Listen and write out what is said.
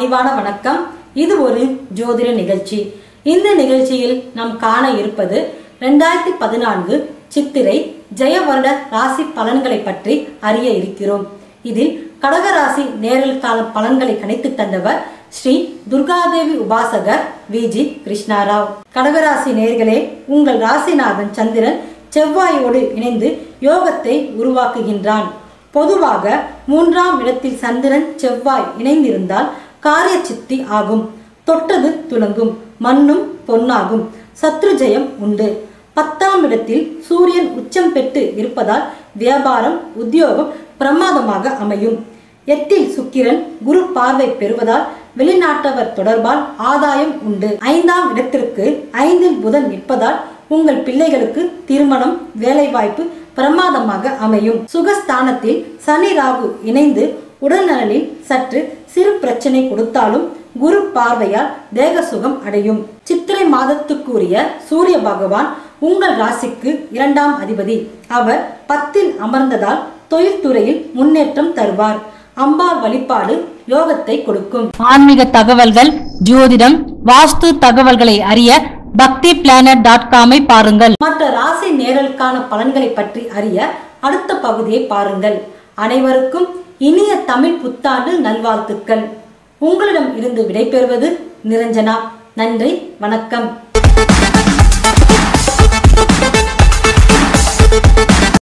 பணிவான வணக்கம். இது ஒரு ஜோதிட நிகழ்ச்சி. இந்த நிகழ்ச்சியில் நாம் காண இருப்பது 2014 சித்திரை ஜெய வருட ராசி பலன்களை பற்றி அறிய இருக்கிறோம். இதில் கடகராசி நேரல் கால பலன்களை கணித்து தந்தவர் ஸ்ரீ துர்காதேவி உபாசகர் வி.ஜி. கிருஷ்ணாராவ். கடகராசி நேர்களே, உங்கள் ராசிநாதன் சந்திரன் செவ்வாயோடு இணைந்து யோகத்தை உருவாக்குகின்றான். பொதுவாக 3ஆம் இடத்தில் சந்திரன் செவ்வாய் இணைந்திருந்தால் காரிய சித்தி ஆகும். தொட்டது துலங்கும், மண்ணும் பொன்னாகும், சத்ரு ஜெயம் உண்டு. 10ஆம் இடத்தில் சூரியன் உச்சம் பெற்று இருப்பதால் வியாபாரம் உத்தியோகம் பிரமாதமாக அமையும். 8இல் சுக்கிரன் குரு பார்வை பெறுவதால் வெளிநாட்டவர் தொடர்பால் ஆதாயம் உண்டு. 5ஆம் இடத்திற்கு 5இல் புதன் நிற்பதால் உங்கள் பிள்ளைகளுக்கு திருமணம் வேலைவாய்ப்பு பிரமாதமாக அமையும். சுகஸ்தானத்தில் சனி ராகு இணைந்து உடல்நலனில் சற்று சிறு பிரச்சனை கொடுத்தாலும் குரு பார்வையால் தேக சுகம் அடையும். சித்திரை மாதத்துக்குரிய சூரிய பகவான் உங்கள் ராசிக்கு 2ஆம் அதிபதி. அவர் 10இல் அமர்ந்ததால் தொழில்துறையில் முன்னேற்றம் தருவார். அம்பாள் வழிபாடு யோகத்தை கொடுக்கும். ஆன்மீக தகவல்கள், ஜோதிடம், வாஸ்து தகவல்களை அறிய bhaktiplanet.com பாருங்கள். மற்ற ராசி நேரலுக்கான பலன்களை பற்றி அறிய அடுத்த பகுதியை பாருங்கள். அனைவருக்கும் இனிய தமிழ் புத்தாண்டு நல்வாழ்த்துக்கள். உங்களிடம் இருந்து விடைபெறுவது நிரஞ்சனா. நன்றி, வணக்கம்.